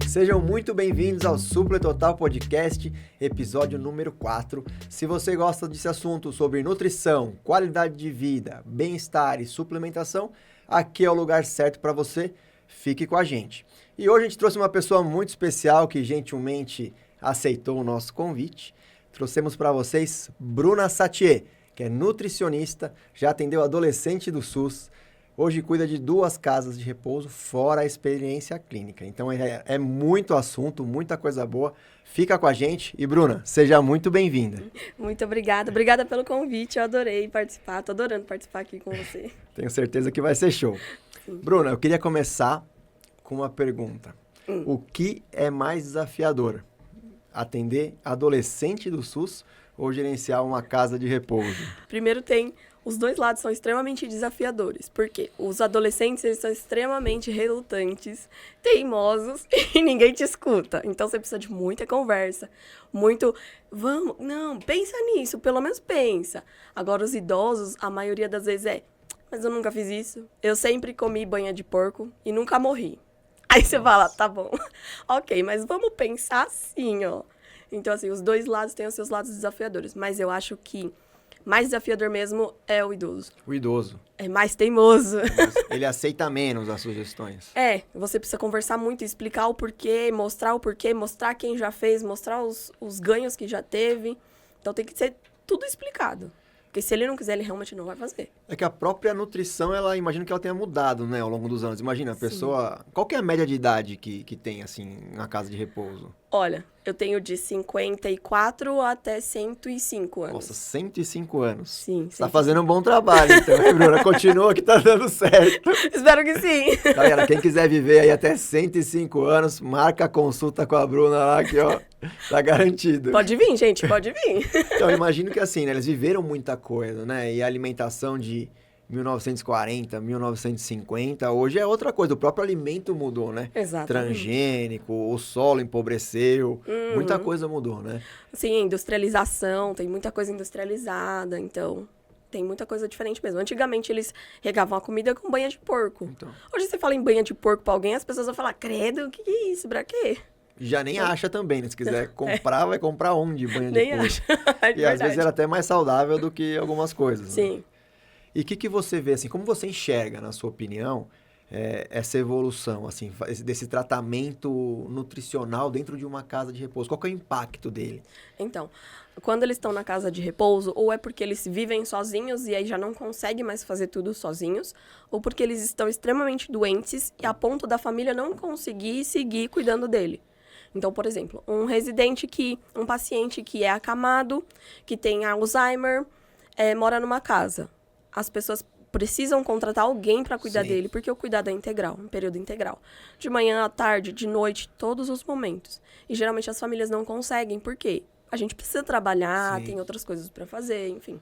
Sejam muito bem-vindos ao Supla Total Podcast, episódio número 4. Se você gosta desse assunto sobre nutrição, qualidade de vida, bem-estar e suplementação, aqui é o lugar certo para você. Fique com a gente. E hoje a gente trouxe uma pessoa muito especial que gentilmente aceitou o nosso convite. Trouxemos para vocês Bruna Satie, que é nutricionista, já atendeu adolescente do SUS. Hoje cuida de 2 casas de repouso, fora a experiência clínica. Então é muito assunto, muita coisa boa. Fica com a gente. E Bruna, seja muito bem-vinda. Muito obrigada. Obrigada pelo convite. Eu adorei participar. Estou adorando participar aqui com você. Tenho certeza que vai ser show. Sim. Bruna, eu queria começar com uma pergunta. O que é mais desafiador? Atender adolescente do SUS ou gerenciar uma casa de repouso? Primeiro os 2 lados são extremamente desafiadores, porque os adolescentes eles são extremamente relutantes, teimosos e ninguém te escuta. Então você precisa de muita conversa, pensa nisso, pelo menos pensa. Agora os idosos, a maioria das vezes mas eu nunca fiz isso, eu sempre comi banha de porco e nunca morri. Aí você fala, tá bom, ok, mas vamos pensar assim, ó. Então assim, os 2 lados têm os seus lados desafiadores, mas eu acho que mais desafiador mesmo é o idoso. O idoso. É mais teimoso. Ele aceita menos as sugestões. Você precisa conversar muito, explicar o porquê, mostrar quem já fez, mostrar os ganhos que já teve. Então tem que ser tudo explicado. Porque se ele não quiser, ele realmente não vai fazer. É que a própria nutrição, imagino que ela tenha mudado, né, ao longo dos anos. Imagina, a pessoa... Sim. Qual que é a média de idade que tem, assim, na casa de repouso? Olha, eu tenho de 54 até 105 anos. Nossa, 105 anos. Sim. Você tá fazendo um bom trabalho, então, hein, Bruna? Continua que tá dando certo. Espero que sim. Galera, quem quiser viver aí até 105 anos, marca a consulta com a Bruna lá, que, ó, tá garantido. Pode vir, gente, pode vir. Então, eu imagino que, assim, né, eles viveram muita coisa, né? E a alimentação de 1940, 1950, hoje é outra coisa. O próprio alimento mudou, né? Exatamente. Transgênico, o solo empobreceu, muita coisa mudou, né? Sim, industrialização, tem muita coisa industrializada, então tem muita coisa diferente mesmo. Antigamente eles regavam a comida com banha de porco. Então. Hoje você fala em banha de porco pra alguém, as pessoas vão falar, credo, o que é isso, pra quê? Já nem acha também, né? Se quiser comprar, vai comprar onde banha de nem porco? Acha. E às vezes era até mais saudável do que algumas coisas. Sim. Né? E o que você vê, assim, como você enxerga, na sua opinião, essa evolução, assim, desse tratamento nutricional dentro de uma casa de repouso? Qual que é o impacto dele? Então, quando eles estão na casa de repouso, ou é porque eles vivem sozinhos e aí já não conseguem mais fazer tudo sozinhos, ou porque eles estão extremamente doentes e a ponto da família não conseguir seguir cuidando dele. Então, por exemplo, um paciente que é acamado, que tem Alzheimer, mora numa casa. As pessoas precisam contratar alguém para cuidar dele, porque o cuidado é integral, um período integral. De manhã, à tarde, de noite, todos os momentos. E geralmente as famílias não conseguem, porque a gente precisa trabalhar, tem outras coisas para fazer, enfim.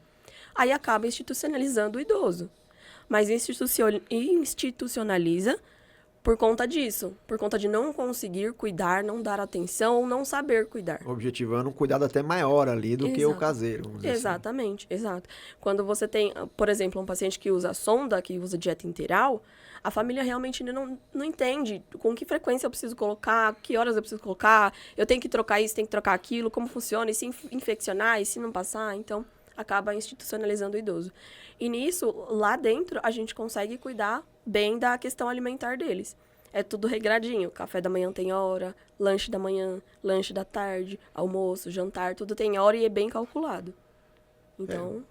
Aí acaba institucionalizando o idoso. Mas institucionaliza por conta disso, por conta de não conseguir cuidar, não dar atenção, não saber cuidar. Objetivando um cuidado até maior ali do que o caseiro. Vamos dizer Exatamente, exato. Quando você tem, por exemplo, um paciente que usa sonda, que usa dieta integral, a família realmente não entende com que frequência eu preciso colocar, que horas eu preciso colocar, eu tenho que trocar isso, tenho que trocar aquilo, como funciona, e se infeccionar, e se não passar, então acaba institucionalizando o idoso. E nisso, lá dentro, a gente consegue cuidar bem da questão alimentar deles. É tudo regradinho. Café da manhã tem hora, lanche da manhã, lanche da tarde, almoço, jantar, tudo tem hora e é bem calculado. Então...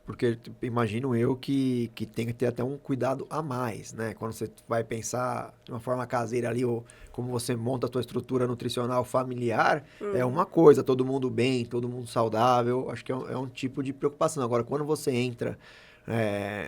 Porque imagino eu que tem que ter até um cuidado a mais, né? Quando você vai pensar de uma forma caseira ali, ou como você monta a tua estrutura nutricional familiar, é uma coisa, todo mundo bem, todo mundo saudável, acho que é um tipo de preocupação. Agora, quando você entra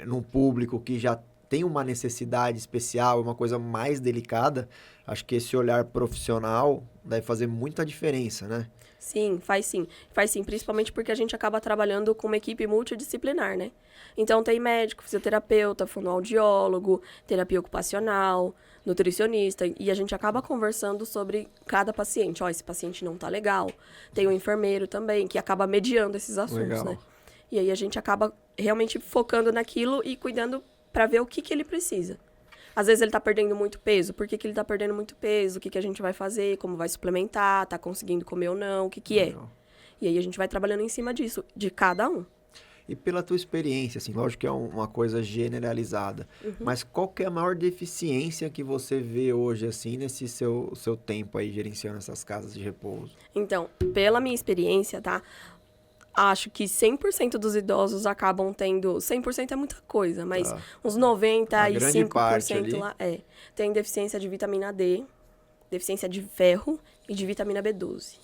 num público que já tem uma necessidade especial, uma coisa mais delicada, acho que esse olhar profissional deve fazer muita diferença, né? Sim, faz sim. Faz sim, principalmente porque a gente acaba trabalhando com uma equipe multidisciplinar, né? Então, tem médico, fisioterapeuta, fonoaudiólogo, terapia ocupacional, nutricionista, e a gente acaba conversando sobre cada paciente. Ó, esse paciente não tá legal. Tem um enfermeiro também, que acaba mediando esses assuntos, né? E aí a gente acaba realmente focando naquilo e cuidando para ver o que ele precisa. Às vezes ele tá perdendo muito peso. Por que ele tá perdendo muito peso? O que a gente vai fazer? Como vai suplementar? Tá conseguindo comer ou não? O que é? E aí a gente vai trabalhando em cima disso, de cada um. E pela tua experiência, assim, lógico que é uma coisa generalizada, mas qual que é a maior deficiência que você vê hoje, assim, nesse seu tempo aí gerenciando essas casas de repouso? Então, pela minha experiência, tá? Acho que 100% dos idosos acabam tendo... 100% é muita coisa, mas uns 95% lá tem deficiência de vitamina D, deficiência de ferro e de vitamina B12.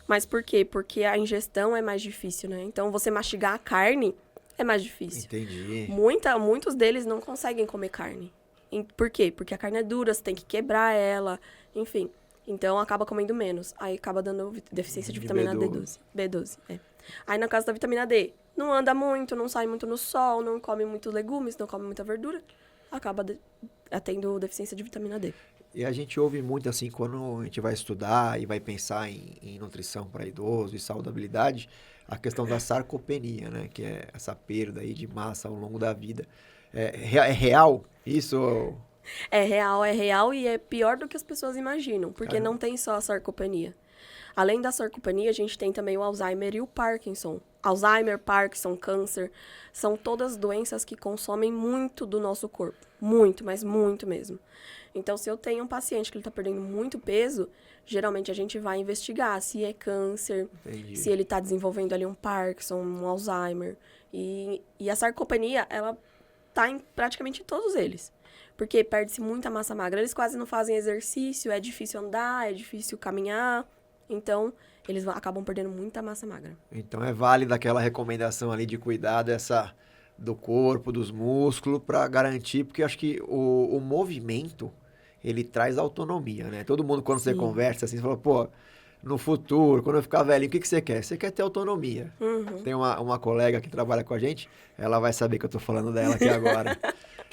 Mas por quê? Porque a ingestão é mais difícil, né? Então, você mastigar a carne é mais difícil. Entendi. Muitos deles não conseguem comer carne. Por quê? Porque a carne é dura, você tem que quebrar ela, enfim. Então, acaba comendo menos. Aí, acaba dando deficiência de vitamina B12. Aí, na casa da vitamina D, não anda muito, não sai muito no sol, não come muito legumes, não come muita verdura. Acaba tendo deficiência de vitamina D. E a gente ouve muito, assim, quando a gente vai estudar e vai pensar em nutrição para idoso e saudabilidade, a questão da sarcopenia, né? Que é essa perda aí de massa ao longo da vida. É real isso? É real e é pior do que as pessoas imaginam, porque não tem só a sarcopenia. Além da sarcopenia, a gente tem também o Alzheimer e o Parkinson. Alzheimer, Parkinson, câncer, são todas doenças que consomem muito do nosso corpo. Muito, mas muito mesmo. Então, se eu tenho um paciente que ele está perdendo muito peso, geralmente a gente vai investigar se é câncer, se ele está desenvolvendo ali um Parkinson, um Alzheimer. E a sarcopenia, ela está em praticamente todos eles. Porque perde-se muita massa magra. Eles quase não fazem exercício, é difícil andar, é difícil caminhar. Então, eles acabam perdendo muita massa magra. Então, é válida aquela recomendação ali de cuidar do corpo, dos músculos, para garantir, porque eu acho que o movimento, ele traz autonomia, né? Todo mundo, quando você conversa assim, você fala, pô, no futuro, quando eu ficar velhinho, o que você quer? Você quer ter autonomia. Tem uma colega que trabalha com a gente, ela vai saber que eu tô falando dela aqui agora.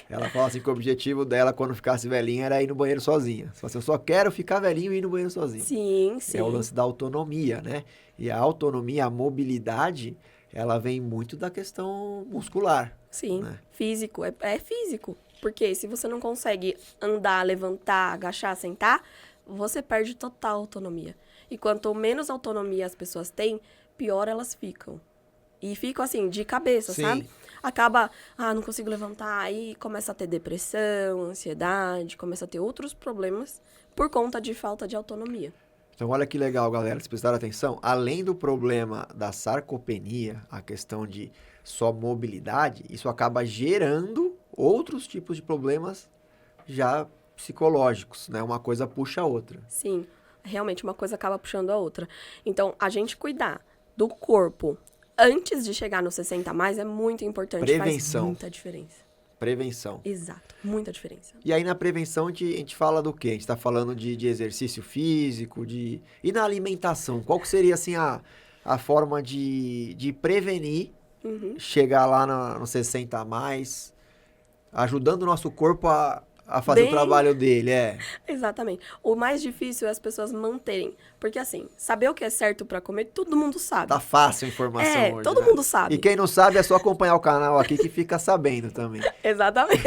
Ela fala assim que o objetivo dela, quando ficasse velhinha, era ir no banheiro sozinha. Ela fala assim, eu só quero ficar velhinho e ir no banheiro sozinho. Sim. É o lance da autonomia, né? E a autonomia, a mobilidade, ela vem muito da questão muscular. Sim, né? Físico. É físico. Porque se você não consegue andar, levantar, agachar, sentar, você perde total autonomia. E quanto menos autonomia as pessoas têm, pior elas ficam. E ficam assim, de cabeça, sabe? Acaba, não consigo levantar, aí começa a ter depressão, ansiedade, começa a ter outros problemas por conta de falta de autonomia. Então, olha que legal, galera, se prestar atenção, além do problema da sarcopenia, a questão de só mobilidade, isso acaba gerando outros tipos de problemas já psicológicos, né? Uma coisa puxa a outra. Sim, realmente uma coisa acaba puxando a outra. Então, a gente cuidar do corpo antes de chegar no 60 a mais é muito importante. Prevenção. Faz muita diferença. Prevenção. Exato, muita diferença. E aí na prevenção a gente fala do quê? A gente está falando de exercício físico, E na alimentação, qual que seria assim a forma de prevenir chegar lá no 60 a mais, ajudando o nosso corpo a fazer o trabalho dele, Exatamente. O mais difícil é as pessoas manterem. Porque, assim, saber o que é certo pra comer, todo mundo sabe. Tá fácil a informação hoje, todo mundo sabe. E quem não sabe é só acompanhar o canal aqui que fica sabendo também. Exatamente.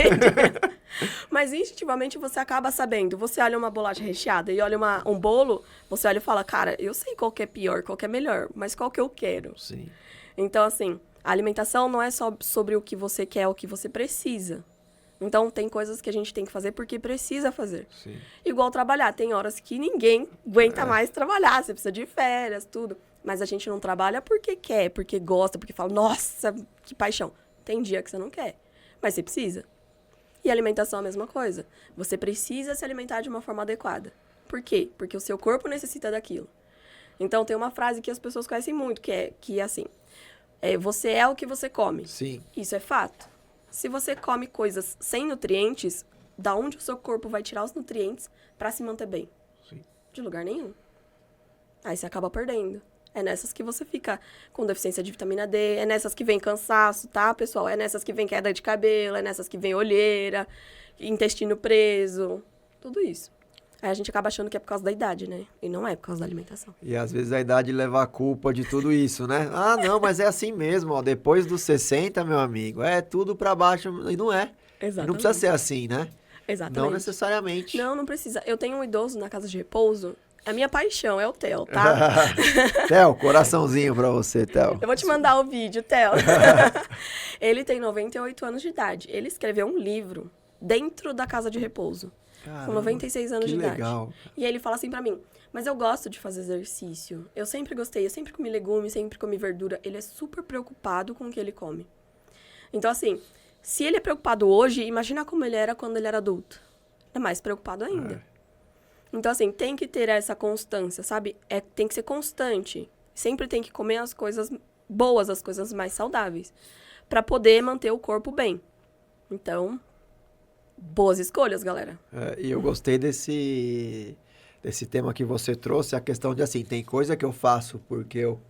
Mas, instintivamente, você acaba sabendo. Você olha uma bolacha recheada e olha um bolo, você olha e fala, cara, eu sei qual que é pior, qual que é melhor, mas qual que eu quero. Sim. Então, assim, a alimentação não é só sobre o que você quer, o que você precisa. Então, tem coisas que a gente tem que fazer porque precisa fazer. Sim. Igual trabalhar. Tem horas que ninguém aguenta mais trabalhar. Você precisa de férias, tudo. Mas a gente não trabalha porque quer, porque gosta, porque fala, nossa, que paixão. Tem dia que você não quer, mas você precisa. E alimentação é a mesma coisa. Você precisa se alimentar de uma forma adequada. Por quê? Porque o seu corpo necessita daquilo. Então, tem uma frase que as pessoas conhecem muito, que é assim, você é o que você come. Sim. Isso é fato. Se você come coisas sem nutrientes, da onde o seu corpo vai tirar os nutrientes para se manter bem? Sim. De lugar nenhum. Aí você acaba perdendo. É nessas que você fica com deficiência de vitamina D, é nessas que vem cansaço, tá, pessoal? É nessas que vem queda de cabelo, é nessas que vem olheira, intestino preso, tudo isso. Aí a gente acaba achando que é por causa da idade, né? E não é por causa da alimentação. E às vezes a idade leva a culpa de tudo isso, né? Ah, não, mas é assim mesmo, ó. Depois dos 60, meu amigo, é tudo pra baixo. E não é. Exatamente. Não precisa ser assim, né? Exatamente. Não necessariamente. Não precisa. Eu tenho um idoso na casa de repouso. A minha paixão é o Theo, tá? Theo, coraçãozinho pra você, Theo. Eu vou te mandar o vídeo, Theo. Ele tem 98 anos de idade. Ele escreveu um livro dentro da casa de repouso. Caramba, com 96 anos de idade. legal. E aí ele fala assim pra mim, mas eu gosto de fazer exercício. Eu sempre gostei, eu sempre comi legumes, sempre comi verdura. Ele é super preocupado com o que ele come. Então, assim, se ele é preocupado hoje, imagina como ele era quando ele era adulto. É mais preocupado ainda. Então, assim, tem que ter essa constância, sabe? Tem que ser constante. Sempre tem que comer as coisas boas, as coisas mais saudáveis. Pra poder manter o corpo bem. Então, boas escolhas, galera. E eu gostei desse tema que você trouxe, a questão de assim, tem coisa que eu faço porque eu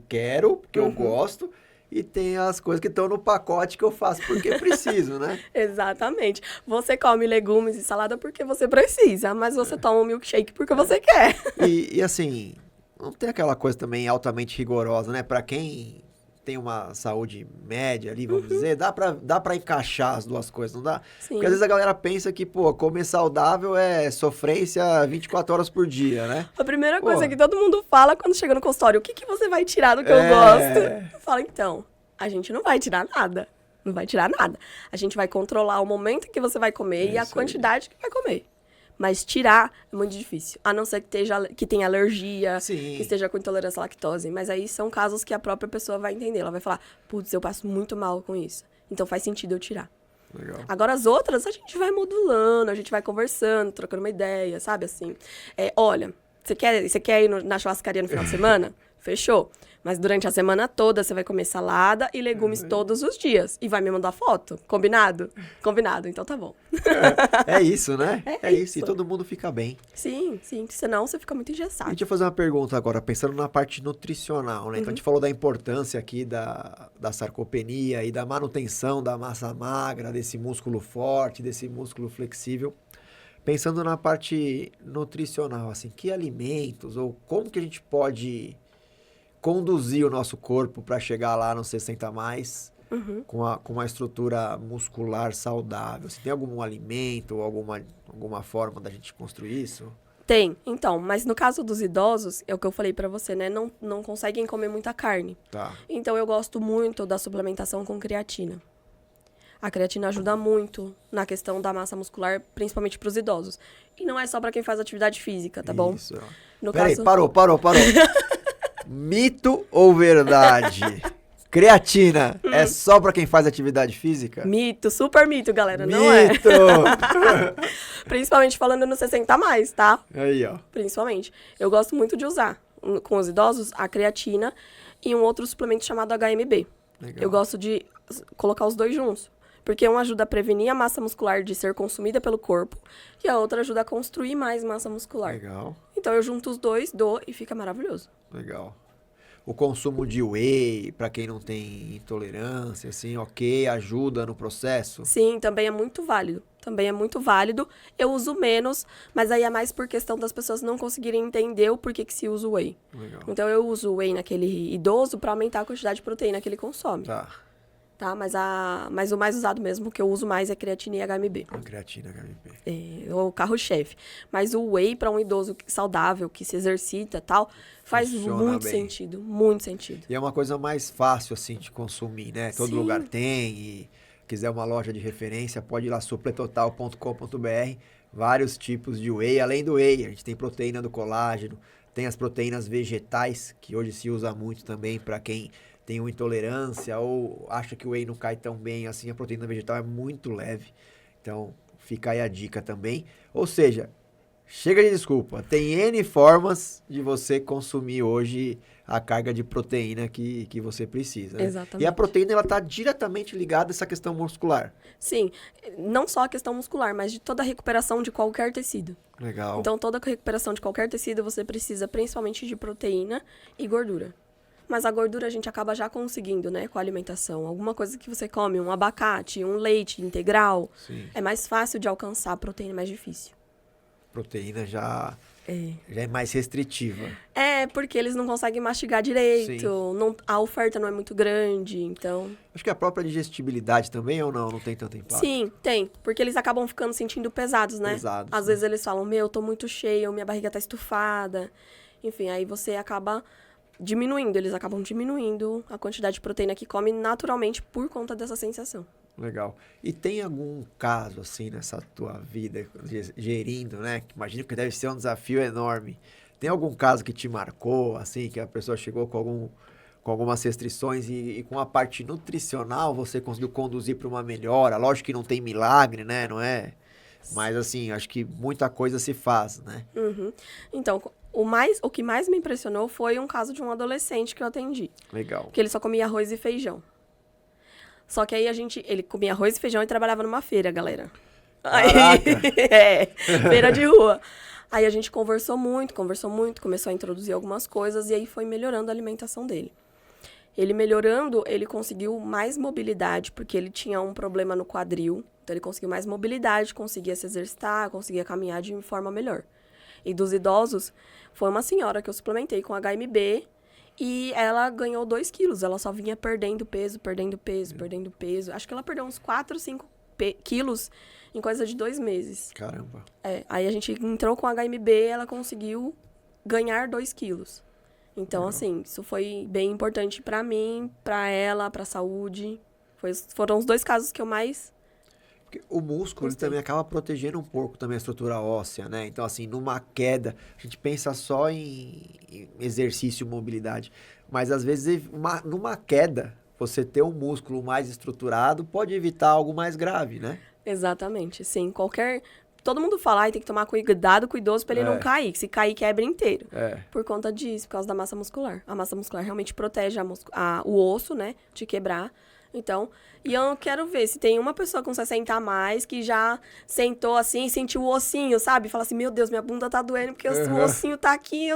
quero, porque eu gosto, e tem as coisas que estão no pacote que eu faço porque preciso, né? Exatamente. Você come legumes e salada porque você precisa, mas você toma um milkshake porque você quer. E assim, não tem aquela coisa também altamente rigorosa, né? Pra quem tem uma saúde média ali, vamos dizer, dá pra encaixar as duas coisas, não dá? Sim. Porque às vezes a galera pensa que, pô, comer saudável é sofrência 24 horas por dia, né? A primeira coisa que todo mundo fala quando chega no consultório, o que você vai tirar do que eu gosto? Eu falo, então, a gente não vai tirar nada. Não vai tirar nada. A gente vai controlar o momento que você vai comer e a quantidade que vai comer. Mas tirar é muito difícil. A não ser que tenha alergia, que esteja com intolerância à lactose. Mas aí são casos que a própria pessoa vai entender. Ela vai falar, putz, eu passo muito mal com isso. Então faz sentido eu tirar. Legal. Agora as outras, a gente vai modulando, a gente vai conversando, trocando uma ideia, sabe assim? Olha, você quer ir na churrascaria no final de semana? Fechou. Mas durante a semana toda você vai comer salada e legumes todos os dias. E vai me mandar foto? Combinado? Combinado, então tá bom. É isso, né? É isso. E isso. todo mundo fica bem. Sim, senão você fica muito E engessado. deixa eu fazer uma pergunta agora, pensando na parte nutricional, né? Então a gente falou da importância aqui da sarcopenia e da manutenção da massa magra, desse músculo forte, desse músculo flexível. Pensando na parte nutricional, assim, que alimentos ou como que a gente pode conduzir o nosso corpo para chegar lá nos 60 a mais com uma estrutura muscular saudável? Você tem algum alimento ou alguma forma da gente construir isso? Tem, então, mas no caso dos idosos, é o que eu falei pra você, né? Não conseguem comer muita carne. Tá. Então eu gosto muito da suplementação com creatina. A creatina ajuda muito na questão da massa muscular, principalmente para os idosos. E não é só para quem faz atividade física, tá bom? Isso. No Peraí, caso... parou. Mito ou verdade? Creatina é só pra quem faz atividade física? Mito, super mito, galera, não é? Mito! Principalmente falando no 60 a mais, tá? Aí, ó. Principalmente. Eu gosto muito de usar, com os idosos, a creatina e um outro suplemento chamado HMB. Legal. Eu gosto de colocar os dois juntos. Porque um ajuda a prevenir a massa muscular de ser consumida pelo corpo e a outra ajuda a construir mais massa muscular. Legal. Então eu junto os dois, dou e fica maravilhoso. Legal. O consumo de whey, pra quem não tem intolerância, assim, ok, ajuda no processo? Sim, também é muito válido. Eu uso menos, mas aí é mais por questão das pessoas não conseguirem entender o porquê que se usa o whey. Legal. Então eu uso o whey naquele idoso pra aumentar a quantidade de proteína que ele consome. Tá? Mas o mais usado mesmo, que eu uso mais, é creatina e HMB. A creatina HMB. É o carro-chefe. Mas o whey para um idoso saudável, que se exercita e tal, faz Funciona muito bem. sentido. Muito sentido. E é uma coisa mais fácil, assim, de consumir, né? Todo Sim. lugar tem e quiser uma loja de referência, pode ir lá, supletotal.com.br. Vários tipos de whey. Além do whey, a gente tem proteína do colágeno, tem as proteínas vegetais, que hoje se usa muito também para quem tem uma intolerância ou acha que o whey não cai tão bem assim, a proteína vegetal é muito leve. Então, fica aí a dica também. Ou seja, chega de desculpa. Tem N formas de você consumir hoje a carga de proteína que você precisa. Né? Exatamente. E a proteína, ela está diretamente ligada a essa questão muscular. Sim, não só a questão muscular, mas de toda a recuperação de qualquer tecido. Legal. Então, toda a recuperação de qualquer tecido, você precisa principalmente de proteína e gordura. Mas a gordura a gente acaba já conseguindo, né, com a alimentação. Alguma coisa que você come, um abacate, um leite integral, Sim. é mais fácil de alcançar, a proteína é mais difícil. proteína já é mais restritiva. Porque eles não conseguem mastigar direito, a oferta não é muito grande, então... Acho que a própria digestibilidade também, ou não? Não tem tanto impacto? Sim, tem, porque eles acabam ficando sentindo pesados, né? Pesados. Às vezes eles falam, eu tô muito cheio, minha barriga tá estufada. Enfim, aí você acaba diminuindo, eles acabam diminuindo a quantidade de proteína que come naturalmente por conta dessa sensação. Legal. E tem algum caso, assim, nessa tua vida, gerindo, né? Imagino que deve ser um desafio enorme. Tem algum caso que te marcou, assim, que a pessoa chegou com algumas restrições e com a parte nutricional você conseguiu conduzir para uma melhora? Lógico que não tem milagre, né? Não é? Mas, assim, acho que muita coisa se faz, né? Uhum. Então, o que mais me impressionou foi um caso de um adolescente que eu atendi. Legal. Que ele só comia arroz e feijão. Só que aí ele comia arroz e feijão e trabalhava numa feira, galera. Caraca! Feira de rua. Aí a gente conversou muito, começou a introduzir algumas coisas e aí foi melhorando a alimentação dele. Ele melhorando, ele conseguiu mais mobilidade, porque ele tinha um problema no quadril. Então ele conseguiu mais mobilidade, conseguia se exercitar, conseguia caminhar de forma melhor. E dos idosos, foi uma senhora que eu suplementei com HMB, e ela ganhou 2 quilos. Ela só vinha perdendo peso. Acho que ela perdeu uns 4, 5 quilos em coisa de 2 meses. Caramba. Aí a gente entrou com HMB, ela conseguiu ganhar 2 quilos. Então, assim, isso foi bem importante pra mim, pra ela, pra saúde. Foram os 2 casos que eu mais... Porque o músculo ele também acaba protegendo um pouco também a estrutura óssea, né? Então, assim, numa queda, a gente pensa só em exercício e mobilidade. Mas, às vezes, numa queda, você ter um músculo mais estruturado pode evitar algo mais grave, né? Exatamente, sim. Todo mundo fala, tem que tomar cuidado com o idoso pra ele não cair. Que se cair, quebra inteiro. Por conta disso, por causa da massa muscular. A massa muscular realmente protege o osso, né? De quebrar. Então, e eu quero ver se tem uma pessoa com 60 a mais que já sentou assim, sentiu o ossinho, sabe? Fala assim, meu Deus, minha bunda tá doendo porque o ossinho tá aqui.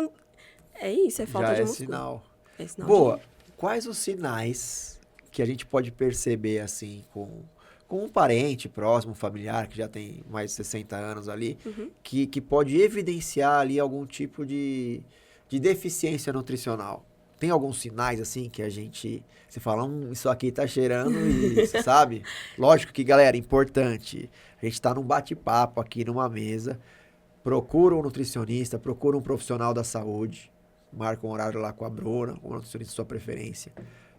É isso, é falta de músculo. Sinal. É sinal. Boa. Quais os sinais que a gente pode perceber, assim, com um parente próximo, familiar, que já tem mais de 60 anos ali, que pode evidenciar ali algum tipo de deficiência nutricional? Tem alguns sinais, assim, que você fala, isso aqui tá cheirando isso, sabe? Lógico que, galera, importante, a gente tá num bate-papo aqui numa mesa, procura um nutricionista, procura um profissional da saúde, marca um horário lá com a Bruna, com o nutricionista de sua preferência,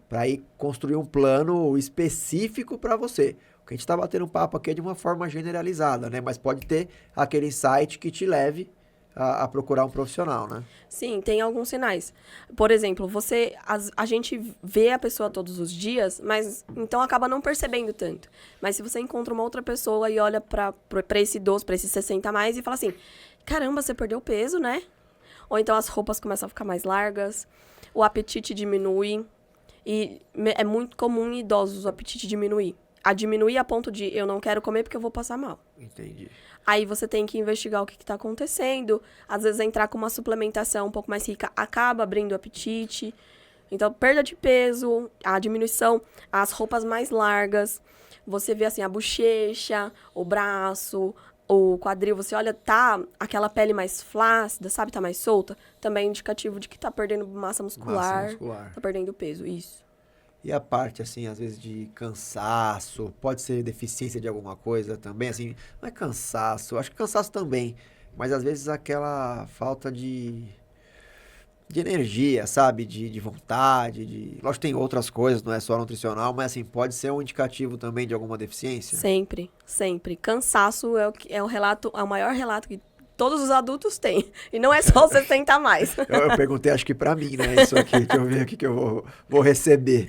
para ir construir um plano específico para você. O que a gente tá batendo um papo aqui é de uma forma generalizada, né? Mas pode ter aquele insight que te leve a procurar um profissional, né? Sim, tem alguns sinais. Por exemplo, a gente vê a pessoa todos os dias, mas então acaba não percebendo tanto. Mas se você encontra uma outra pessoa e olha pra esse idoso, pra esse 60 a mais, e fala assim, caramba, você perdeu peso, né? Ou então as roupas começam a ficar mais largas, o apetite diminui, e é muito comum em idosos o apetite diminuir. Diminuir a ponto de eu não quero comer porque eu vou passar mal. Entendi. Aí você tem que investigar o que está acontecendo. Às vezes entrar com uma suplementação um pouco mais rica acaba abrindo o apetite. Então, perda de peso, a diminuição, as roupas mais largas. Você vê assim a bochecha, o braço, o quadril. Você olha, tá aquela pele mais flácida, sabe? Tá mais solta. Também é indicativo de que tá perdendo massa muscular. Tá perdendo peso, isso. E a parte, assim, às vezes de cansaço, pode ser deficiência de alguma coisa também, assim, não é cansaço, acho que cansaço também, mas às vezes aquela falta de energia, sabe, de vontade, lógico que tem outras coisas, não é só nutricional, mas assim, pode ser um indicativo também de alguma deficiência? Sempre, sempre. Cansaço é o maior relato que todos os adultos têm. E não é só os 60 a mais. Eu perguntei, acho que pra mim, né? Isso aqui, deixa eu ver aqui que eu vou receber.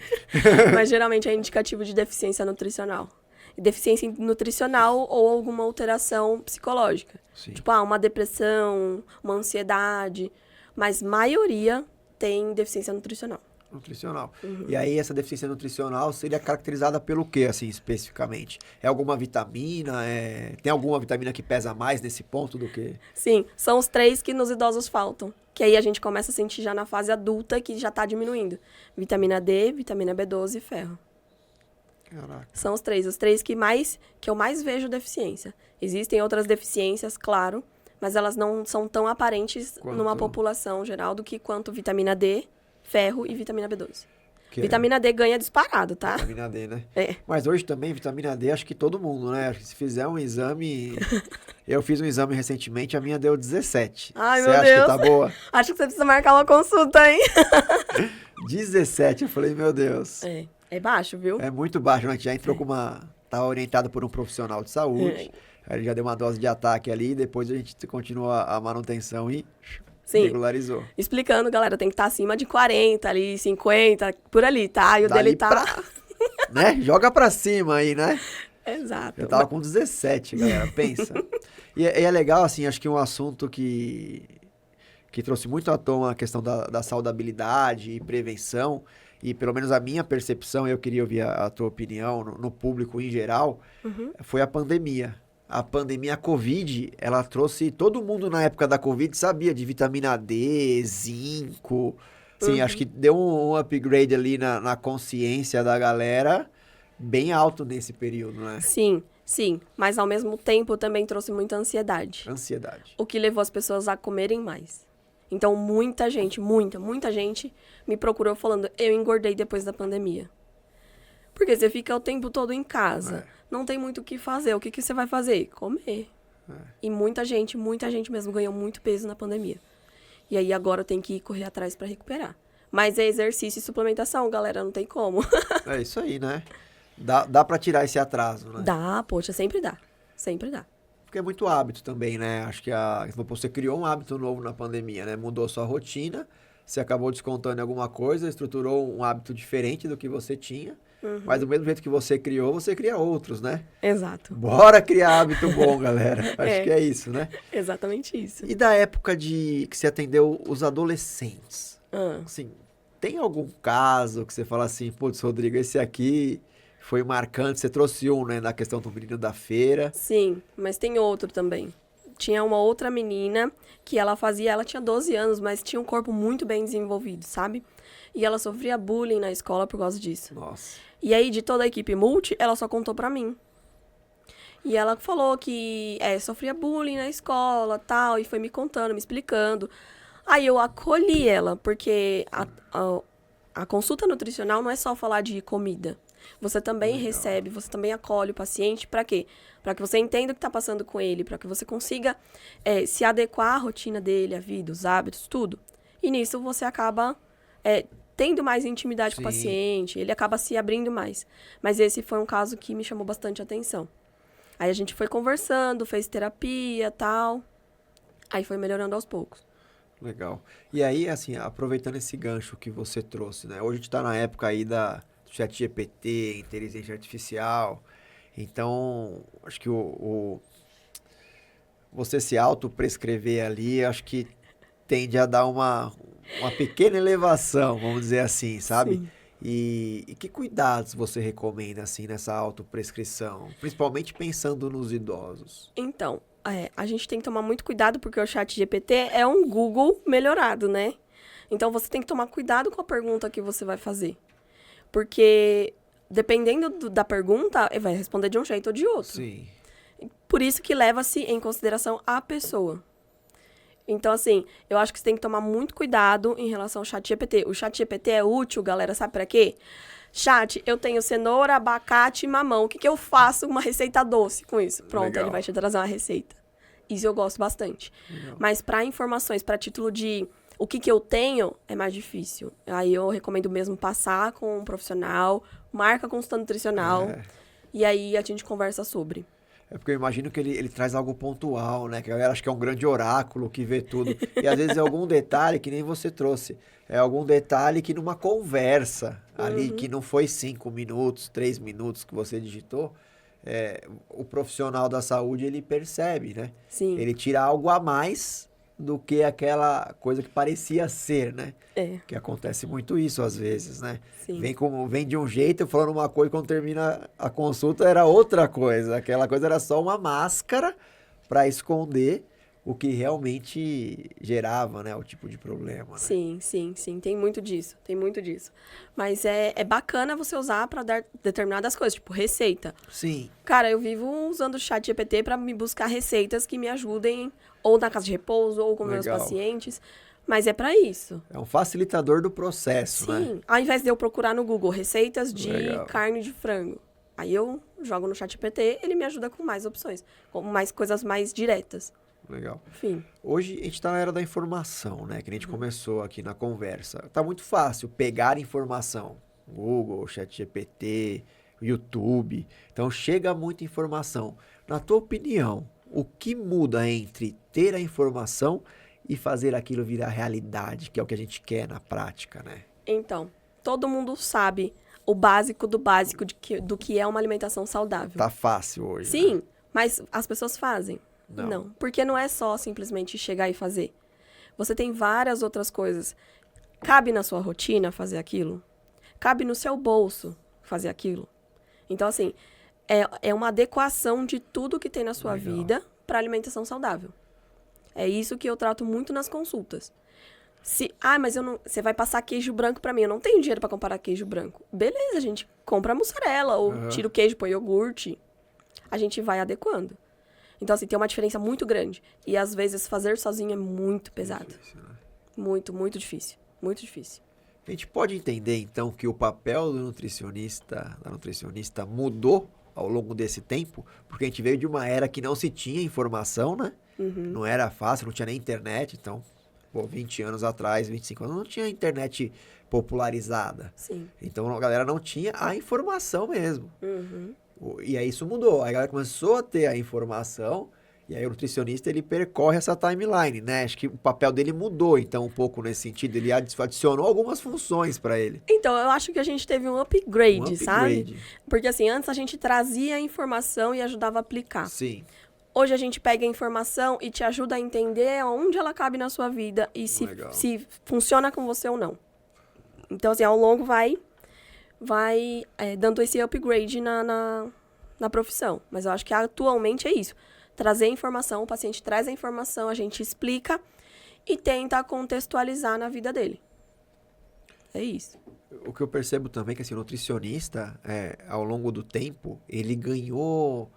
Mas geralmente é indicativo de deficiência nutricional. Deficiência nutricional ou alguma alteração psicológica. Sim. Tipo, uma depressão, uma ansiedade. Mas maioria tem deficiência nutricional. Nutricional. E aí, essa deficiência nutricional seria caracterizada pelo quê, assim, especificamente? É alguma vitamina? Tem alguma vitamina que pesa mais nesse ponto do que... Sim, são os 3 que nos idosos faltam. Que aí a gente começa a sentir já na fase adulta que já tá diminuindo. Vitamina D, vitamina B12 e ferro. Caraca. São os 3 que eu mais vejo deficiência. Existem outras deficiências, claro, mas elas não são tão aparentes numa população geral do que quanto vitamina D, ferro e vitamina B12. Vitamina D ganha disparado, tá? Vitamina D, né? É. Mas hoje também, vitamina D, acho que todo mundo, né? Acho que se fizer um exame... Eu fiz um exame recentemente, a minha deu 17. Ai, Você meu acha Deus. que tá boa? Acho que você precisa marcar uma consulta, hein? 17, eu falei, meu Deus. É baixo, viu? É muito baixo, né? Já entrou com uma... Tá orientado por um profissional de saúde. Aí ele já deu uma dose de ataque ali, depois a gente continua a manutenção e... Sim. Regularizou. Explicando, galera, tem que estar acima de 40 ali, 50, por ali, tá? E o dele tá... Né? Joga pra cima aí, né? Exato. Eu tava com 17, galera, pensa. E é legal, assim, acho que um assunto que trouxe muito à tona a questão da saudabilidade e prevenção, e pelo menos a minha percepção, eu queria ouvir a tua opinião, no público em geral, foi a pandemia. A pandemia, a Covid, ela trouxe... Todo mundo na época da Covid sabia de vitamina D, zinco. Sim, acho que deu um upgrade ali na consciência da galera bem alto nesse período, né? Sim, sim. Mas ao mesmo tempo também trouxe muita ansiedade. Ansiedade. O que levou as pessoas a comerem mais. Então muita gente me procurou falando, eu engordei depois da pandemia. Porque você fica o tempo todo em casa. Não tem muito o que fazer. O que você vai fazer? Comer. E muita gente mesmo ganhou muito peso na pandemia. E aí agora tem que ir correr atrás pra recuperar. Mas é exercício e suplementação, galera. Não tem como. É isso aí, né? Dá pra tirar esse atraso, né? Dá, poxa, sempre dá. Sempre dá. Porque é muito hábito também, né? Acho que você criou um hábito novo na pandemia, né? Mudou sua rotina. Você acabou descontando em alguma coisa, estruturou um hábito diferente do que você tinha. Mas do mesmo jeito que você criou, você cria outros, né? Exato. Bora criar hábito bom, galera. Acho que é isso, né? Exatamente isso. E da época que você atendeu os adolescentes? Assim, tem algum caso que você fala assim, putz, Rodrigo, esse aqui foi marcante, você trouxe um, né, na questão do menino da feira. Sim, mas tem outro também. Tinha uma outra menina que ela tinha 12 anos, mas tinha um corpo muito bem desenvolvido, sabe? E ela sofria bullying na escola por causa disso. Nossa. E aí, de toda a equipe multi, ela só contou pra mim. E ela falou que sofria bullying na escola, tal, e foi me contando, me explicando. Aí eu acolhi ela, porque a consulta nutricional não é só falar de comida. Você também recebe, você também acolhe o paciente. Pra quê? Pra que você entenda o que tá passando com ele, pra que você consiga se adequar à rotina dele, à vida, os hábitos, tudo. E nisso você acaba tendo mais intimidade com o paciente, ele acaba se abrindo mais. Mas esse foi um caso que me chamou bastante atenção. Aí a gente foi conversando, fez terapia, tal. Aí foi melhorando aos poucos. Legal. E aí, assim, aproveitando esse gancho que você trouxe, né? Hoje a gente tá na época aí do ChatGPT, inteligência artificial. Então, acho que você se autoprescrever ali, acho que tende a dar uma pequena elevação, vamos dizer assim, sabe? Sim. E que cuidados você recomenda, assim, nessa autoprescrição? Principalmente pensando nos idosos. Então, a gente tem que tomar muito cuidado, porque o ChatGPT é um Google melhorado, né? Então, você tem que tomar cuidado com a pergunta que você vai fazer. Porque, dependendo da pergunta, ele vai responder de um jeito ou de outro. Sim. Por isso que leva-se em consideração a pessoa. Então, assim, eu acho que você tem que tomar muito cuidado em relação ao ChatGPT. O ChatGPT é útil, galera, sabe pra quê? Chat, eu tenho cenoura, abacate e mamão. O que eu faço? Uma receita doce com isso. Pronto, Legal. Ele vai te trazer uma receita. Isso eu gosto bastante. Legal. Mas para informações, para título de o que eu tenho, é mais difícil. Aí eu recomendo mesmo passar com um profissional, marca consulta nutricional, e aí a gente conversa sobre. É porque eu imagino que ele traz algo pontual, né? Que a galera acha que é um grande oráculo que vê tudo. E às vezes é algum detalhe que nem você trouxe. É algum detalhe que numa conversa ali, que não foi 5 minutos, 3 minutos que você digitou, o profissional da saúde, ele percebe, né? Sim. Ele tira algo a mais do que aquela coisa que parecia ser, né? Que acontece muito isso às vezes, né? Sim. Vem de um jeito falando uma coisa, quando termina a consulta era outra coisa. Aquela coisa era só uma máscara para esconder o que realmente gerava, né, o tipo de problema, né? Sim. Tem muito disso. Mas é bacana você usar para dar determinadas coisas, tipo receita. Sim. Cara, eu vivo usando o ChatGPT para me buscar receitas que me ajudem ou na casa de repouso, ou com meus Legal. pacientes. Mas é para isso. É um facilitador do processo, né? Sim. Ao invés de eu procurar no Google receitas de Legal. carne de frango, aí eu jogo no ChatGPT, ele me ajuda com mais opções, com mais coisas mais diretas. Legal. Enfim. Hoje a gente está na era da informação, né? Que a gente começou aqui na conversa. Tá muito fácil pegar informação. Google, ChatGPT, YouTube. Então chega muita informação. Na tua opinião, o que muda entre ter a informação e fazer aquilo virar realidade, que é o que a gente quer na prática, né? Então, todo mundo sabe o básico do básico do que é uma alimentação saudável. Tá fácil hoje. Sim, Né? mas as pessoas fazem. Não. Porque não é só simplesmente chegar e fazer. Você tem várias outras coisas. Cabe na sua rotina fazer aquilo? Cabe no seu bolso fazer aquilo? Então, assim, é uma adequação de tudo que tem na sua Legal. vida para alimentação saudável. É isso que eu trato muito nas consultas. Mas você vai passar queijo branco para mim. Eu não tenho dinheiro para comprar queijo branco. Beleza, a gente compra mussarela ou tira o queijo, põe iogurte. A gente vai adequando. Então, assim, tem uma diferença muito grande. E, às vezes, fazer sozinho é muito pesado. Difícil, né? Muito, muito difícil. Muito difícil. A gente pode entender, então, que o papel do nutricionista, da nutricionista, mudou ao longo desse tempo, porque a gente veio de uma era que não se tinha informação, né? Não era fácil, não tinha nem internet, então, 20 anos atrás, 25 anos, não tinha internet popularizada. Sim. Então, a galera não tinha a informação mesmo. Uhum. E aí isso mudou, aí a galera começou a ter a informação, e aí o nutricionista, ele percorre essa timeline, né? Acho que o papel dele mudou, então, um pouco nesse sentido, ele adicionou algumas funções para ele. Então, eu acho que a gente teve um upgrade, sabe? upgrade. Porque, assim, antes a gente trazia a informação e ajudava a aplicar. Sim. Hoje a gente pega a informação e te ajuda a entender onde ela cabe na sua vida e Legal. se funciona com você ou não. Então, assim, ao longo vai dando esse upgrade na profissão. Mas eu acho que atualmente é isso. Trazer informação, o paciente traz a informação, a gente explica e tenta contextualizar na vida dele. É isso. O que eu percebo também é que assim, o nutricionista, ao longo do tempo, ele ganhou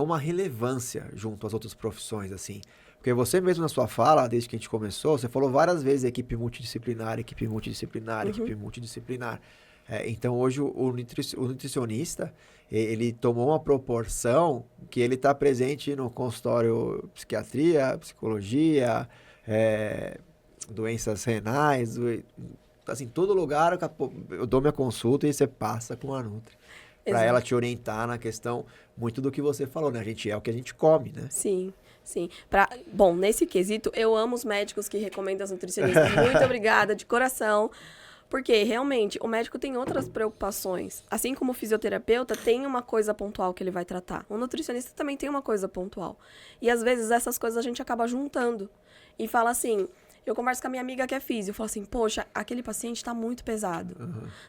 uma relevância junto às outras profissões, assim. Porque você mesmo na sua fala, desde que a gente começou, você falou várias vezes equipe multidisciplinar, equipe multidisciplinar, equipe multidisciplinar. Então, hoje, o nutricionista, ele tomou uma proporção que ele está presente no consultório psiquiatria, psicologia, doenças renais, assim, todo lugar eu dou minha consulta e você passa com a Nutri. Para ela te orientar na questão muito do que você falou, né? A gente é o que a gente come, né? Sim, sim. Bom, nesse quesito, eu amo os médicos que recomendam as nutricionistas. Muito obrigada, de coração. Porque, realmente, o médico tem outras preocupações. Assim como o fisioterapeuta tem uma coisa pontual que ele vai tratar. O nutricionista também tem uma coisa pontual. E, às vezes, essas coisas a gente acaba juntando. E fala assim... Eu converso com a minha amiga que é físio, eu falo assim, poxa, aquele paciente tá muito pesado.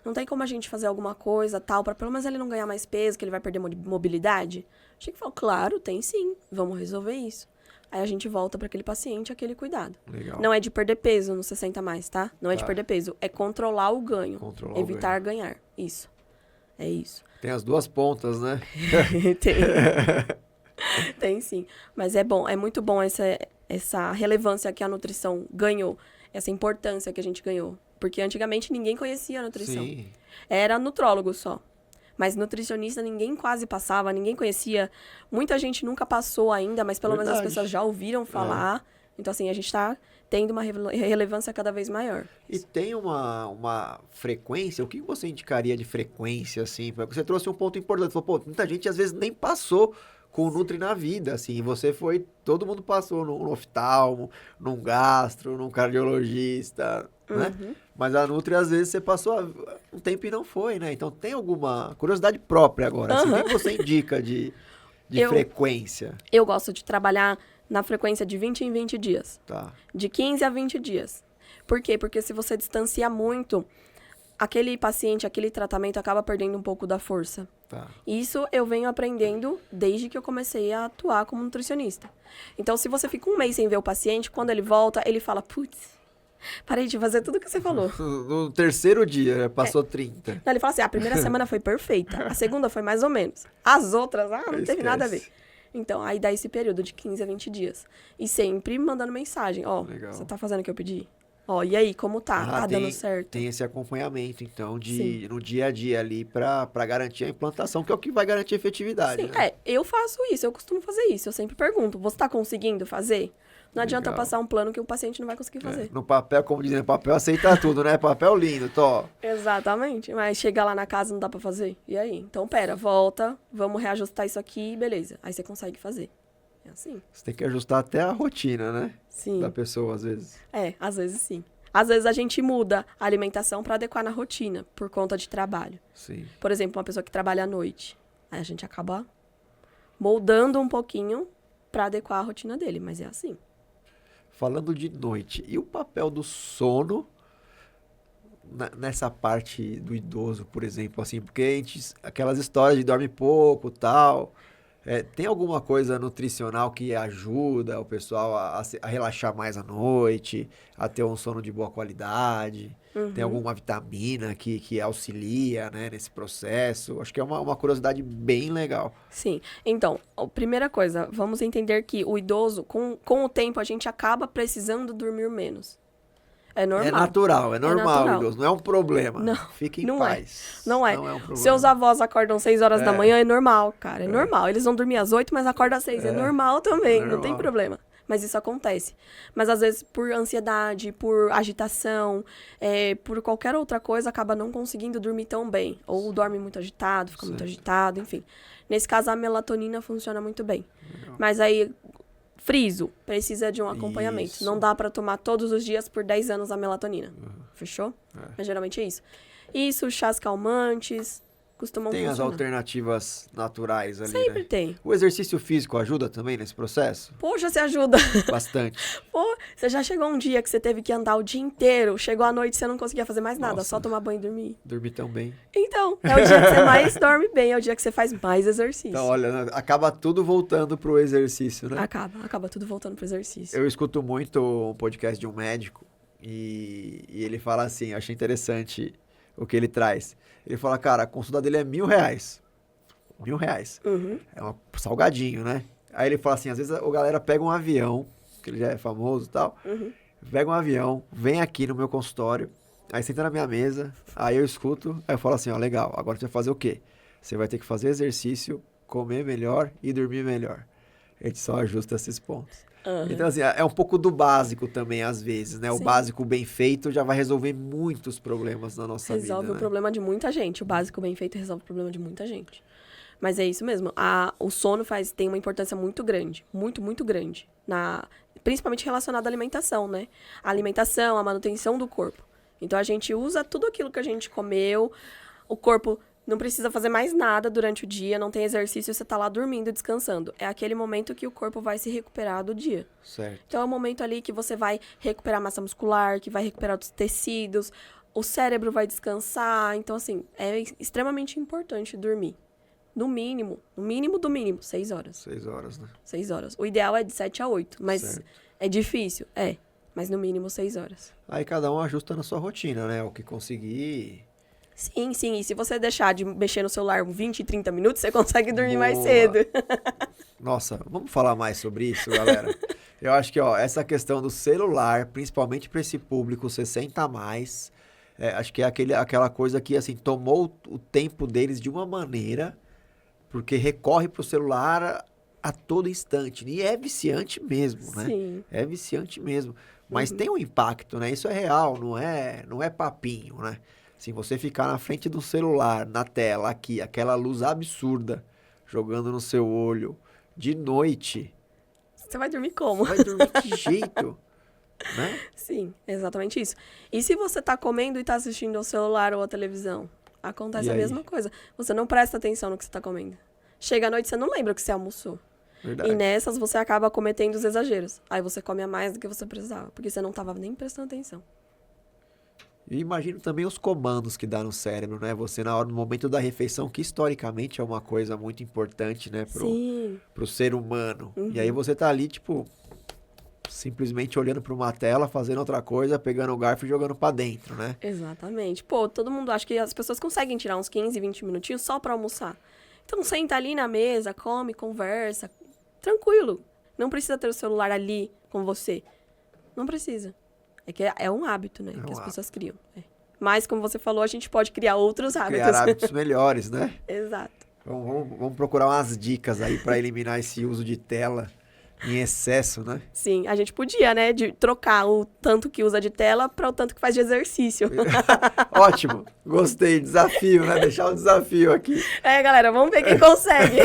Não tem como a gente fazer alguma coisa, tal, pra pelo menos ele não ganhar mais peso, que ele vai perder mobilidade? A gente falou, claro, tem sim, vamos resolver isso. Aí a gente volta pra aquele paciente, aquele cuidado. Legal. Não é de perder peso no 60 mais, tá? Não é de perder peso, é controlar o ganho. Evitar ganhar. Isso. É isso. Tem as duas pontas, né? Tem. Tem sim. Mas é bom, é muito bom essa relevância que a nutrição ganhou, essa importância que a gente ganhou. Porque antigamente ninguém conhecia a nutrição. Sim. Era nutrólogo só. Mas nutricionista ninguém quase passava, ninguém conhecia. Muita gente nunca passou ainda, mas pelo menos as pessoas já ouviram falar. Então, assim, a gente está tendo uma relevância cada vez maior. E tem uma frequência, o que você indicaria de frequência, assim? Você trouxe um ponto importante, falou, pô, muita gente às vezes nem passou com o Nutri na vida, assim, todo mundo passou num oftalmo, num gastro, num cardiologista, né? Mas a Nutri, às vezes, você passou um tempo e não foi, né? Então, tem alguma curiosidade própria agora, assim, o que você indica de frequência? Eu gosto de trabalhar na frequência de 20 em 20 dias. Tá. De 15 a 20 dias. Por quê? Porque se você distancia muito, aquele paciente, aquele tratamento acaba perdendo um pouco da força. Tá. Isso eu venho aprendendo desde que eu comecei a atuar como nutricionista. Então, se você fica um mês sem ver o paciente, quando ele volta, ele fala, putz, parei de fazer tudo que você falou. No terceiro dia, passou 30. Não, ele fala assim, a primeira semana foi perfeita, a segunda foi mais ou menos. As outras, não teve nada a ver. Então, aí dá esse período de 15 a 20 dias. E sempre mandando mensagem. Ó, Legal. você tá fazendo o que eu pedi? Ó, e aí, como tá? Tá dando certo? Tem esse acompanhamento, então, Sim. no dia a dia ali pra garantir a implantação, que é o que vai garantir a efetividade, Sim, né? eu faço isso, eu costumo fazer isso. Eu sempre pergunto, você tá conseguindo fazer? Não adianta eu Legal. passar um plano que o paciente não vai conseguir fazer. No papel, como dizem, papel aceita tudo, né? Papel lindo, tô. Exatamente, mas chega lá na casa não dá pra fazer? E aí? Então, pera, volta, vamos reajustar isso aqui, beleza. Aí você consegue fazer. É assim. Você tem que ajustar até a rotina, né? Sim. Da pessoa, às vezes. Às vezes sim. Às vezes a gente muda a alimentação pra adequar na rotina, por conta de trabalho. Sim. Por exemplo, uma pessoa que trabalha à noite. Aí a gente acaba moldando um pouquinho pra adequar a rotina dele, mas é assim. Falando de noite, e o papel do sono nessa parte do idoso, por exemplo, assim, porque aquelas histórias de dorme pouco, tal, tem alguma coisa nutricional que ajuda o pessoal a relaxar mais à noite, a ter um sono de boa qualidade? Tem alguma vitamina que auxilia, né, nesse processo? Acho que é uma curiosidade bem legal. Sim. Então, a primeira coisa, vamos entender que o idoso, com o tempo, a gente acaba precisando dormir menos. É normal. É normal, natural. idoso, não é um problema. Não, Fique em não paz. Não é. Não é um problema. Seus avós acordam 6 horas da manhã, é normal, cara. É normal. Eles vão dormir às 8, mas acordam às 6. É normal também, não tem problema. Mas isso acontece. Mas às vezes por ansiedade, por agitação, por qualquer outra coisa, acaba não conseguindo dormir tão bem. Ou dorme muito agitado, fica muito agitado, enfim. Nesse caso, a melatonina funciona muito bem. Legal. Mas aí, friso, precisa de um acompanhamento. Isso. Não dá pra tomar todos os dias por 10 anos a melatonina. Fechou? Mas geralmente é isso. Isso, chás calmantes, costumam Tem as funcionar. alternativas naturais ali, Sempre né? tem. O exercício físico ajuda também nesse processo? Poxa, você ajuda. Bastante. Pô, você já chegou um dia que você teve que andar o dia inteiro, chegou à noite e você não conseguia fazer mais nada, Nossa. só tomar banho e dormir. Dormir tão bem. Então, é o dia que você mais dorme bem, é o dia que você faz mais exercício. Então, olha, acaba tudo voltando pro exercício, né? Acaba tudo voltando pro exercício. Eu escuto muito um podcast de um médico e ele fala assim, eu achei interessante o que ele traz. Ele fala, cara, a consulta dele é R$1.000. R$1.000. É um salgadinho, né? Aí ele fala assim, às vezes a galera pega um avião, que ele já é famoso e tal, pega um avião, vem aqui no meu consultório, aí senta na minha mesa, aí eu escuto, aí eu falo assim, ó, legal, agora você vai fazer o quê? Você vai ter que fazer exercício, comer melhor e dormir melhor. A gente só ajusta esses pontos. Então, assim, é um pouco do básico também, às vezes, né? Sim. O básico bem feito já vai resolver muitos problemas na nossa vida, Resolve o né? problema de muita gente. O básico bem feito resolve o problema de muita gente. Mas é isso mesmo. O sono tem uma importância muito grande. Muito, muito grande. Principalmente relacionada à alimentação, né? A alimentação, a manutenção do corpo. Então, a gente usa tudo aquilo que a gente comeu. O corpo não precisa fazer mais nada durante o dia. Não tem exercício, você tá lá dormindo, descansando. É aquele momento que o corpo vai se recuperar do dia. Certo. Então, é o momento ali que você vai recuperar massa muscular, que vai recuperar os tecidos. O cérebro vai descansar. Então, assim, é extremamente importante dormir. No mínimo, 6 horas. 6 horas, né? 6 horas. O ideal é de 7 a 8, mas Certo. é difícil? É. Mas no mínimo 6 horas. Aí cada um ajusta na sua rotina, né? O que conseguir. Sim, sim. E se você deixar de mexer no celular 20, 30 minutos, você consegue dormir mais Boa. cedo. Nossa, vamos falar mais sobre isso, galera? Eu acho que, ó, essa questão do celular, principalmente para esse público 60 a mais, acho que é aquela coisa que, assim, tomou o tempo deles de uma maneira, porque recorre pro celular a todo instante. E é viciante mesmo, né? Sim. É viciante mesmo. Mas tem um impacto, né? Isso é real, não é papinho, né? Se você ficar na frente do celular, na tela, aqui, aquela luz absurda jogando no seu olho de noite, Você vai dormir como? vai dormir que jeito, né? Sim, exatamente isso. E se você tá comendo e tá assistindo ao celular ou à televisão? Acontece E a aí? mesma coisa. Você não presta atenção no que você tá comendo. Chega à noite, você não lembra o que você almoçou. Verdade. E nessas você acaba cometendo os exageros. Aí você come a mais do que você precisava, porque você não tava nem prestando atenção. E imagino também os comandos que dá no cérebro, né? Você no momento da refeição, que historicamente é uma coisa muito importante, né? Sim. Pro ser humano. E aí você tá ali, tipo, simplesmente olhando pra uma tela, fazendo outra coisa, pegando o garfo e jogando pra dentro, né? Exatamente. Pô, todo mundo acha que as pessoas conseguem tirar uns 15, 20 minutinhos só pra almoçar. Então senta ali na mesa, come, conversa, tranquilo. Não precisa ter o celular ali com você. Não precisa. É que é um hábito, né? Que as pessoas criam. Mas, como você falou, a gente pode criar outros hábitos. Criar hábitos melhores, né? Exato. Vamos procurar umas dicas aí para eliminar esse uso de tela em excesso, né? Sim, a gente podia, né, de trocar o tanto que usa de tela para o tanto que faz de exercício. Ótimo, gostei, desafio, né? Deixar um desafio aqui. Galera, vamos ver quem consegue.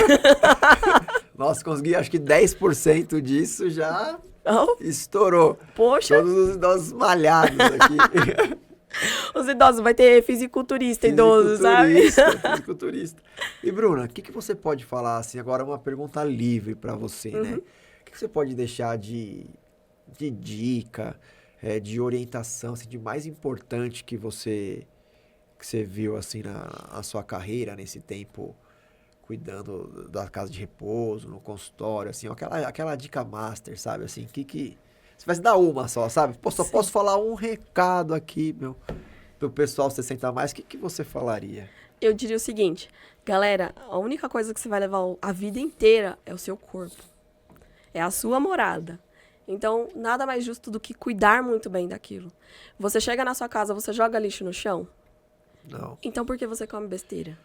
Nossa, consegui acho que 10% disso já estourou. Poxa. Todos os idosos malhados aqui. Os idosos, vai ter fisiculturista idoso, sabe? Fisiculturista. E Bruna, o que você pode falar, assim, agora uma pergunta livre para você, né? O que você pode deixar de dica, de orientação, assim, de mais importante que você viu, assim, na sua carreira, nesse tempo, cuidando da casa de repouso, no consultório, assim, aquela dica master, sabe, assim, que você vai dar uma só, sabe? Só posso falar um recado aqui, pro pessoal 60 a mais, o que você falaria? Eu diria o seguinte, galera, a única coisa que você vai levar a vida inteira é o seu corpo. É a sua morada. Então, nada mais justo do que cuidar muito bem daquilo. Você chega na sua casa, você joga lixo no chão? Não. Então, por que você come besteira?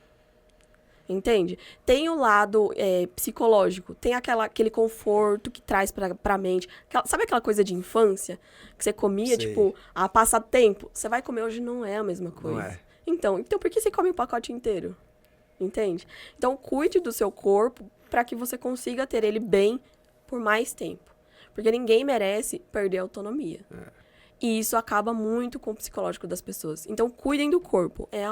Entende? Tem o lado psicológico, tem aquele conforto que traz pra mente. Sabe aquela coisa de infância? Que você comia, Sei. tipo, a passar tempo? Você vai comer hoje, não é a mesma coisa. Não é. Então por que você come o pacote inteiro? Entende? Então, cuide do seu corpo para que você consiga ter ele bem por mais tempo. Porque ninguém merece perder a autonomia. E isso acaba muito com o psicológico das pessoas. Então, cuidem do corpo. É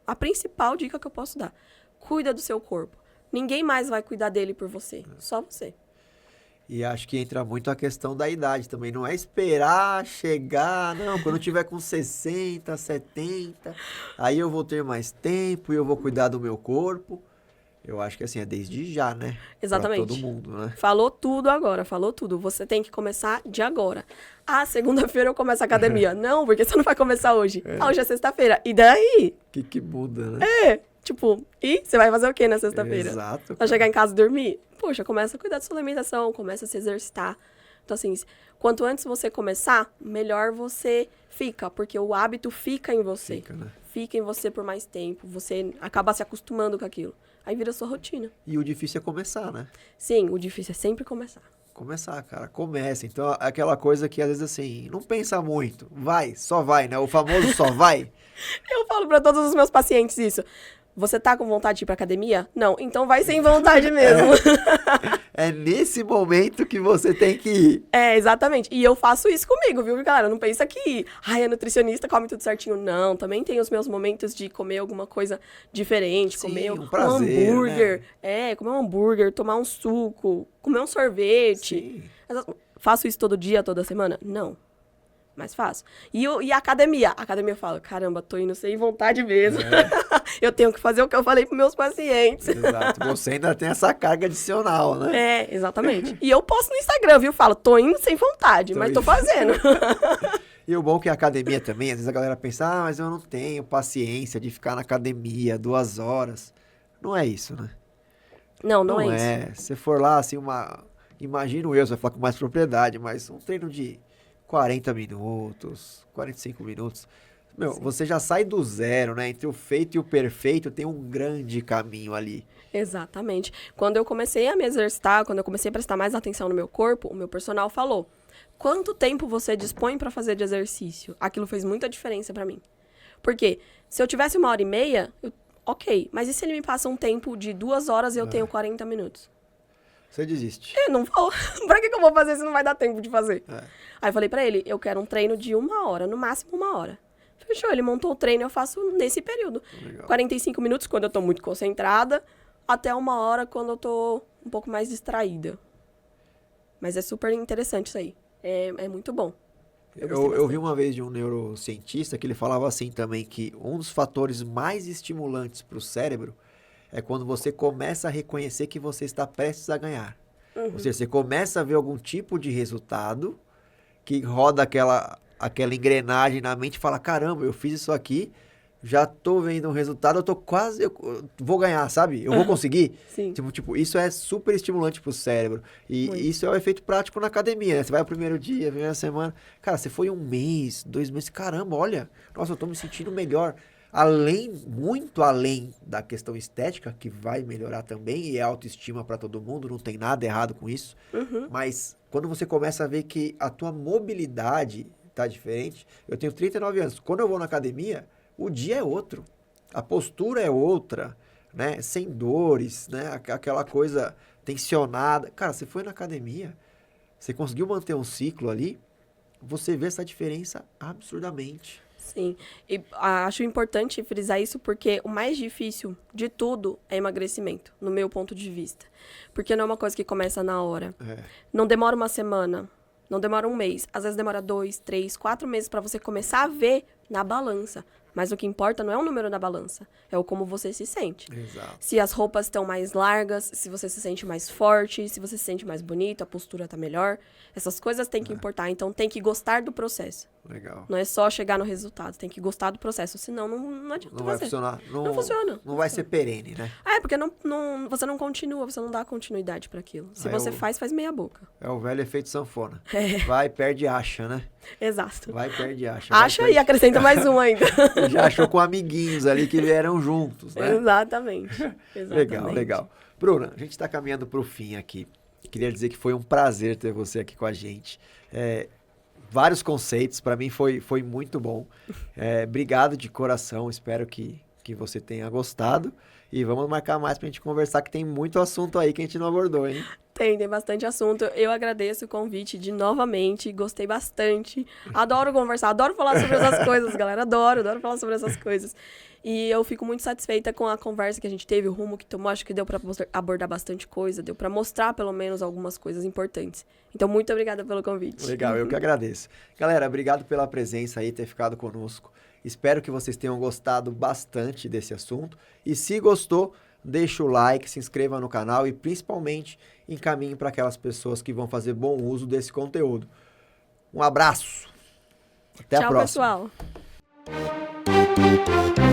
a principal dica que eu posso dar. Cuida do seu corpo. Ninguém mais vai cuidar dele por você. Só você. E acho que entra muito a questão da idade também. Não é esperar chegar, não, quando eu tiver com 60, 70, aí eu vou ter mais tempo e eu vou cuidar do meu corpo. Eu acho que assim, é desde já, né? Exatamente. Pra todo mundo, né? Falou tudo agora, falou tudo. Você tem que começar de agora. Segunda-feira eu começo a academia. Não, porque você não vai começar hoje. Hoje é sexta-feira. E daí? Que muda, né? E você vai fazer o quê na sexta-feira? Exato. Vai chegar em casa e dormir? Poxa, começa a cuidar da sua alimentação, começa a se exercitar. Então, assim, quanto antes você começar, melhor você fica, porque o hábito fica em você. Fica, né? Fica em você por mais tempo, você acaba se acostumando com aquilo. Aí vira sua rotina. E o difícil é começar, né? Sim, o difícil é sempre começar. Começar, cara, começa. Então, aquela coisa que às vezes assim, não pensa muito, só vai, né? O famoso só vai. Eu falo pra todos os meus pacientes isso. Você tá com vontade de ir pra academia? Não, então vai sem vontade mesmo. É nesse momento que você tem que ir. Exatamente. E eu faço isso comigo, viu, galera? Não pensa que, é nutricionista, come tudo certinho. Não, também tem os meus momentos de comer alguma coisa diferente, Sim, comer um prazer, um hambúrguer. né? Comer um hambúrguer, tomar um suco, comer um sorvete. Sim. Faço isso todo dia, toda semana? Não. Mas faço. E a academia? A academia eu falo, caramba, tô indo sem vontade mesmo. Eu tenho que fazer o que eu falei pros meus pacientes. Exato. Você ainda tem essa carga adicional, né? Exatamente. E eu posto no Instagram, viu? Falo, tô indo sem vontade, mas tô fazendo. E o bom é que a academia também, às vezes a galera pensa, mas eu não tenho paciência de ficar na academia 2 horas. Não é isso, né? Não é isso. Se você for lá, assim, imagino eu, você vai falar com mais propriedade, mas um treino de 40 minutos, 45 minutos. Sim. Você já sai do zero, né? Entre o feito e o perfeito tem um grande caminho ali. Exatamente. Quando eu comecei a me exercitar, quando eu comecei a prestar mais atenção no meu corpo, o meu personal falou, quanto tempo você dispõe para fazer de exercício? Aquilo fez muita diferença para mim. Porque se eu tivesse 1h30, ok. Mas e se ele me passa um tempo de 2 horas e eu tenho 40 minutos? Você desiste. Não vou. Pra que eu vou fazer se não vai dar tempo de fazer? Aí eu falei pra ele, eu quero um treino de 1 hora, no máximo 1 hora. Fechou, ele montou o treino, eu faço nesse período. Legal. 45 minutos quando eu tô muito concentrada, até 1 hora quando eu tô um pouco mais distraída. Mas é super interessante isso aí. É muito bom. Eu vi uma vez de um neurocientista que ele falava assim também, que um dos fatores mais estimulantes para o cérebro é quando você começa a reconhecer que você está prestes a ganhar. Ou seja, você começa a ver algum tipo de resultado que roda aquela engrenagem na mente e fala, caramba, eu fiz isso aqui, já tô vendo um resultado, eu tô quase, eu vou ganhar, sabe? Eu vou conseguir. Sim. Tipo, isso é super estimulante pro cérebro. E Muito. isso é o efeito prático na academia, né? Você vai o primeiro dia, a primeira semana. Cara, você foi 1 mês, 2 meses, caramba, olha, nossa, eu tô me sentindo melhor. Muito além da questão estética, que vai melhorar também, e é autoestima para todo mundo, não tem nada errado com isso. Uhum. Mas quando você começa a ver que a tua mobilidade tá diferente, eu tenho 39 anos, quando eu vou na academia, o dia é outro, a postura é outra, né? Sem dores, né? Aquela coisa tensionada. Cara, você foi na academia, você conseguiu manter um ciclo ali, você vê essa diferença absurdamente. Sim, e acho importante frisar isso porque o mais difícil de tudo é emagrecimento, no meu ponto de vista. Porque não é uma coisa que começa na hora. É, Não demora uma semana, não demora um mês. Às vezes demora 2, 3, 4 meses para você começar a ver na balança. Mas o que importa não é o número na balança, é o como você se sente. exato. Se as roupas estão mais largas, se você se sente mais forte, se você se sente mais bonito, a postura tá melhor. Essas coisas têm que importar, então tem que gostar do processo. Legal. Não é só chegar no resultado, tem que gostar do processo, senão não adianta Não vai fazer. funcionar. Não funciona. Não vai ser perene, né? Porque você não continua, você não dá continuidade para aquilo. Se Aí você eu- faz meia boca. É o velho efeito sanfona. É. Vai, perde, acha, né? Exato. Vai, perde, acha. Vai, Acha perde. e acrescenta mais um ainda. Já achou com amiguinhos ali que vieram juntos, né? Exatamente. Legal, legal. Bruna, a gente está caminhando para o fim aqui. Queria dizer que foi um prazer ter você aqui com a gente. Vários conceitos, para mim foi muito bom. Obrigado de coração, espero que você tenha gostado. E vamos marcar mais para a gente conversar, que tem muito assunto aí que a gente não abordou, hein? Tem bastante assunto. Eu agradeço o convite de novamente, gostei bastante. Adoro conversar, adoro falar sobre essas coisas, galera. Adoro falar sobre essas coisas. E eu fico muito satisfeita com a conversa que a gente teve, o rumo que tomou. Acho que deu para abordar bastante coisa, deu para mostrar pelo menos algumas coisas importantes. Então, muito obrigada pelo convite. Legal, eu que agradeço. Galera, obrigado pela presença aí, ter ficado conosco. Espero que vocês tenham gostado bastante desse assunto. E se gostou, deixa o like, se inscreva no canal e principalmente encaminhe para aquelas pessoas que vão fazer bom uso desse conteúdo. Um abraço. Até a próxima. Tchau, pessoal.